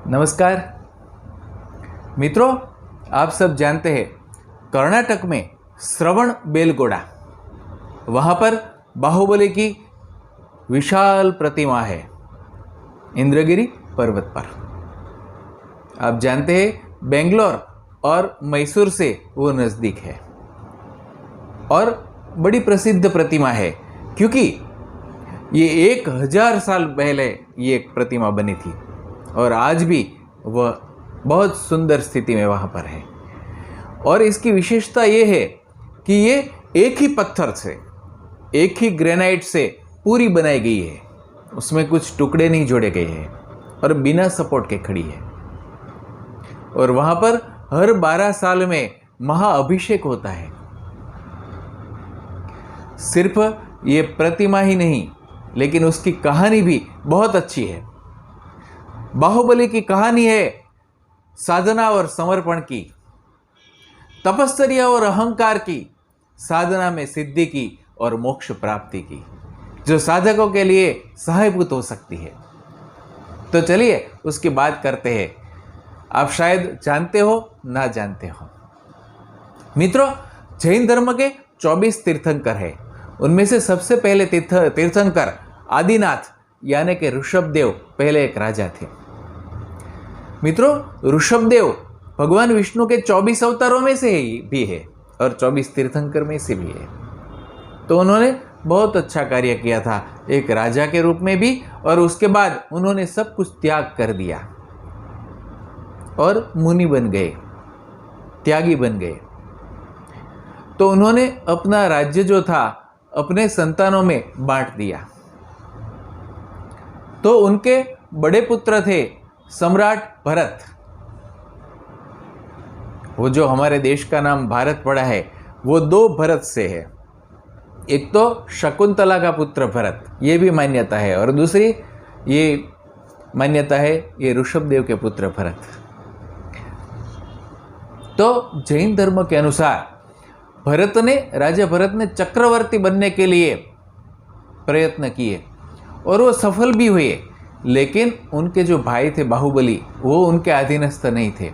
नमस्कार मित्रों, आप सब जानते हैं कर्नाटक में श्रवण बेलगोड़ा, वहाँ पर बाहुबली की विशाल प्रतिमा है इंद्रगिरी पर्वत पर। आप जानते हैं बेंगलोर और मैसूर से वो नज़दीक है और बड़ी प्रसिद्ध प्रतिमा है क्योंकि ये 1000 साल पहले ये एक प्रतिमा बनी थी और आज भी वह बहुत सुंदर स्थिति में वहाँ पर है। और इसकी विशेषता ये है कि ये एक ही पत्थर से, एक ही ग्रेनाइट से पूरी बनाई गई है, उसमें कुछ टुकड़े नहीं जोड़े गए हैं और बिना सपोर्ट के खड़ी है। और वहाँ पर हर 12 साल में महाअभिषेक होता है। सिर्फ ये प्रतिमा ही नहीं, लेकिन उसकी कहानी भी बहुत अच्छी है। बाहुबली की कहानी है साधना और समर्पण की, तपस्या और अहंकार की, साधना में सिद्धि की और मोक्ष प्राप्ति की, जो साधकों के लिए सहायभूत हो सकती है। तो चलिए उसकी बात करते हैं। आप शायद जानते हो ना जानते हो। मित्रों, जैन धर्म के 24 तीर्थंकर हैं। उनमें से सबसे पहले तीर्थंकर आदिनाथ यानी कि ऋषभदेव पहले एक राजा थे। मित्रों, ऋषभदेव भगवान विष्णु के 24 अवतारों में से भी है और 24 तीर्थंकर में से भी है। तो उन्होंने बहुत अच्छा कार्य किया था एक राजा के रूप में भी, और उसके बाद उन्होंने सब कुछ त्याग कर दिया और मुनि बन गए, त्यागी बन गए। तो उन्होंने अपना राज्य जो था अपने संतानों में बांट दिया। तो उनके बड़े पुत्र थे सम्राट भरत। वो जो हमारे देश का नाम भारत पड़ा है वो 2 भरत से है। एक तो शकुंतला का पुत्र भरत, ये भी मान्यता है, और दूसरी ये मान्यता है ये ऋषभदेव के पुत्र भरत। तो जैन धर्म के अनुसार राजा भरत ने चक्रवर्ती बनने के लिए प्रयत्न किए और वो सफल भी हुए, लेकिन उनके जो भाई थे बाहुबली वो उनके अधीनस्थ नहीं थे,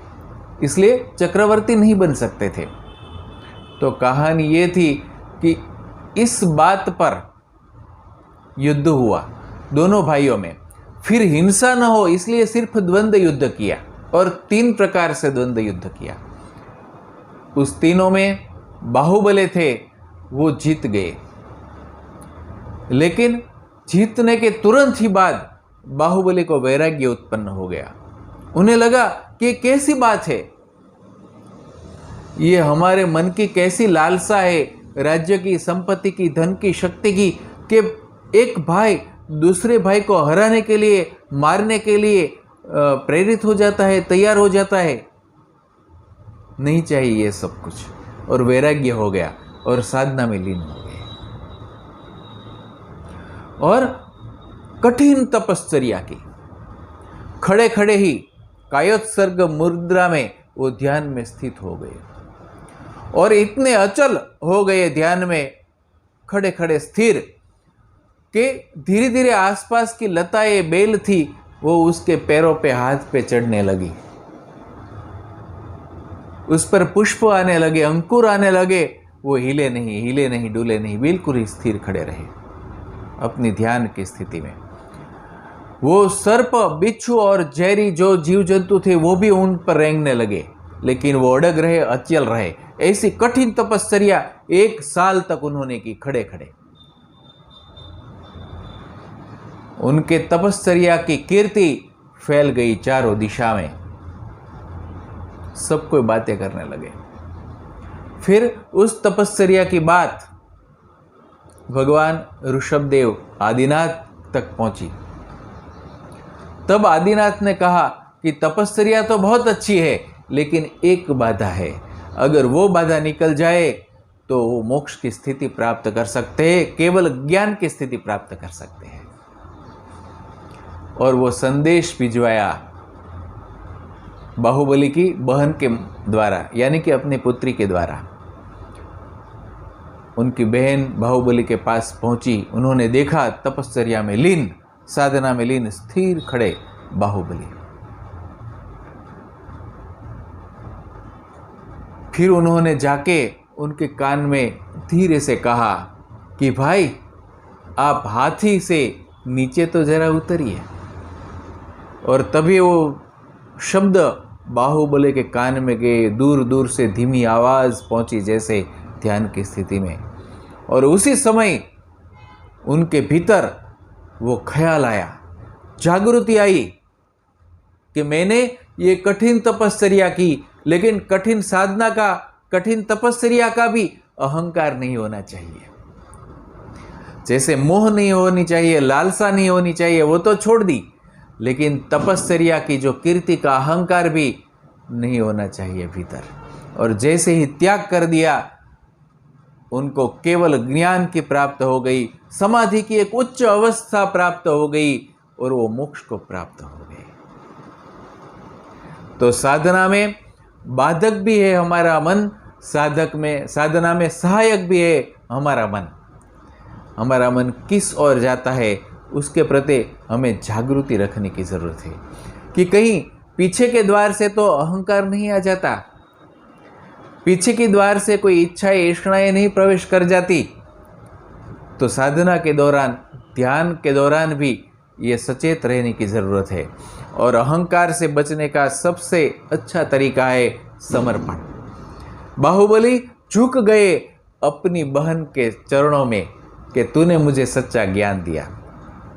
इसलिए चक्रवर्ती नहीं बन सकते थे। तो कहानी ये थी कि इस बात पर युद्ध हुआ दोनों भाइयों में। फिर हिंसा न हो इसलिए सिर्फ द्वंद्व युद्ध किया, और 3 प्रकार से द्वंद्व युद्ध किया। उस तीनों में बाहुबली थे वो जीत गए, लेकिन जीतने के तुरंत ही बाद बाहुबली को वैराग्य उत्पन्न हो गया। उन्हें लगा कि कैसी बात है, ये हमारे मन की कैसी लालसा है राज्य की, संपत्ति की, धन की, शक्ति की, कि एक भाई दूसरे भाई को हराने के लिए, मारने के लिए प्रेरित हो जाता है, तैयार हो जाता है। नहीं चाहिए ये सब कुछ, और वैराग्य हो गया और साधना में लीन हो गए और कठिन तपश्चर्या की। खड़े खड़े ही कायोत्सर्ग मुद्रा में वो ध्यान में स्थित हो गए और इतने अचल हो गए ध्यान में, खड़े खड़े स्थिर, कि धीरे धीरे आसपास की लताएं, बेल थी, वो उसके पैरों पे, हाथ पे चढ़ने लगी। उस पर पुष्प आने लगे, अंकुर आने लगे। वो हिले नहीं, डुले नहीं, बिल्कुल ही स्थिर खड़े रहे अपनी ध्यान की स्थिति में। वो सर्प, बिच्छू और जहरी जो जीव जंतु थे वो भी उन पर रेंगने लगे, लेकिन वो अड़ग रहे, अचल रहे। ऐसी कठिन तपश्चर्या 1 साल तक उन्होंने की, खड़े खड़े। उनके तपश्चर्या की कीर्ति फैल गई चारों दिशा में, सब कोई बातें करने लगे। फिर उस तपश्चर्या की बात भगवान ऋषभदेव आदिनाथ तक पहुंची। तब आदिनाथ ने कहा कि तपश्चर्या तो बहुत अच्छी है, लेकिन एक बाधा है। अगर वो बाधा निकल जाए तो वो मोक्ष की स्थिति प्राप्त कर सकते हैं, केवल ज्ञान की स्थिति प्राप्त कर सकते हैं। और वो संदेश भिजवाया बाहुबली की बहन के द्वारा, यानी कि अपनी पुत्री के द्वारा। उनकी बहन बाहुबली के पास पहुंची। उन्होंने देखा तपश्चर्या में लीन, साधना में लीन, स्थिर खड़े बाहुबली। फिर उन्होंने जाके उनके कान में धीरे से कहा कि भाई आप हाथी से नीचे तो जरा उतरिए। और तभी वो शब्द बाहुबली के कान में गए, दूर दूर से धीमी आवाज़ पहुंची जैसे ध्यान की स्थिति में। और उसी समय उनके भीतर वो ख्याल आया, जागृति आई कि मैंने ये कठिन तपस्या की, लेकिन कठिन साधना का, कठिन तपस्या का भी अहंकार नहीं होना चाहिए। जैसे मोह नहीं होनी चाहिए, लालसा नहीं होनी चाहिए, वो तो छोड़ दी, लेकिन तपस्या की जो कीर्ति का अहंकार भी नहीं होना चाहिए भीतर। और जैसे ही त्याग कर दिया, उनको केवल ज्ञान की प्राप्त हो गई, समाधि की एक उच्च अवस्था प्राप्त हो गई और वो मोक्ष को प्राप्त हो गए। तो साधना में बाधक भी है हमारा मन, साधना में सहायक भी है हमारा मन। हमारा मन किस ओर जाता है उसके प्रति हमें जागृति रखने की ज़रूरत है कि कहीं पीछे के द्वार से तो अहंकार नहीं आ जाता, पीछे के द्वार से कोई इच्छाएं इष्णाएं नहीं प्रवेश कर जाती। तो साधना के दौरान, ध्यान के दौरान भी ये सचेत रहने की ज़रूरत है। और अहंकार से बचने का सबसे अच्छा तरीका है समर्पण। बाहुबली झुक गए अपनी बहन के चरणों में कि तूने मुझे सच्चा ज्ञान दिया,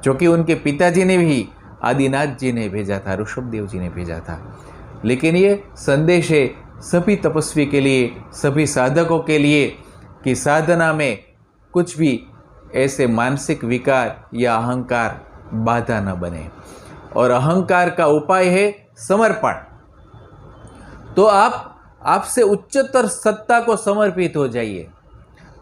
जो कि उनके पिताजी ने भी, आदिनाथ जी ने भेजा था, ऋषभदेव जी ने भेजा था। लेकिन ये संदेश है सभी तपस्वी के लिए, सभी साधकों के लिए कि साधना में कुछ भी ऐसे मानसिक विकार या अहंकार बाधा न बने। और अहंकार का उपाय है समर्पण। तो आपसे उच्चतर सत्ता को समर्पित हो जाइए,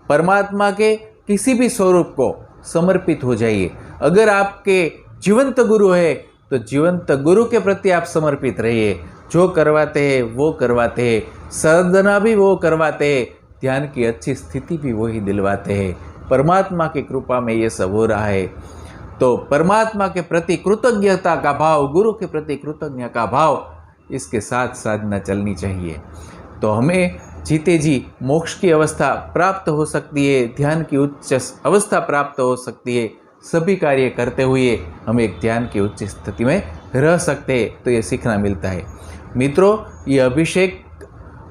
परमात्मा के किसी भी स्वरूप को समर्पित हो जाइए। अगर आपके जीवंत गुरु है तो जीवंत गुरु के प्रति आप समर्पित रहिए। जो करवाते हैं वो करवाते हैं, साधना भी वो करवाते हैं, ध्यान की अच्छी स्थिति भी वही दिलवाते हैं। परमात्मा की कृपा में ये सब हो रहा है। तो परमात्मा के प्रति कृतज्ञता का भाव, गुरु के प्रति कृतज्ञता का भाव, इसके साथ साधना चलनी चाहिए। तो हमें जीते जी मोक्ष की अवस्था प्राप्त हो सकती है, ध्यान की उच्च अवस्था प्राप्त हो सकती है। सभी कार्य करते हुए हम एक ध्यान की उच्च स्थिति में रह सकते हैं। तो ये सीखना मिलता है। मित्रों, ये अभिषेक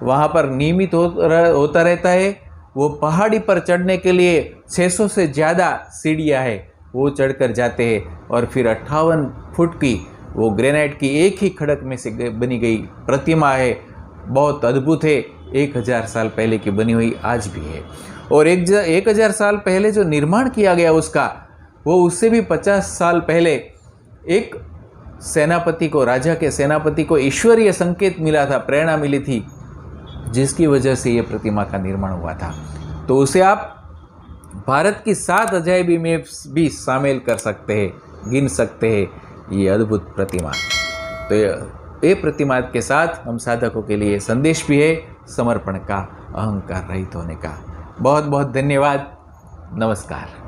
वहाँ पर नियमित होता रहता है। वो पहाड़ी पर चढ़ने के लिए 600 से ज़्यादा सीढ़ियाँ है, वो चढ़कर जाते हैं। और फिर 58 फुट की वो ग्रेनाइट की एक ही खड़क में से बनी गई प्रतिमा है, बहुत अद्भुत है। 1000 साल पहले की बनी हुई आज भी है। और 1000 साल पहले जो निर्माण किया गया उसका, वो उससे भी 50 साल पहले एक सेनापति को, राजा के सेनापति को ईश्वरीय संकेत मिला था, प्रेरणा मिली थी, जिसकी वजह से ये प्रतिमा का निर्माण हुआ था। तो उसे आप भारत की 7 अजायबी में भी शामिल कर सकते हैं, गिन सकते हैं ये अद्भुत प्रतिमा। तो ये प्रतिमा के साथ हम साधकों के लिए संदेश भी है समर्पण का, अहंकार रहित होने का। बहुत बहुत धन्यवाद। नमस्कार।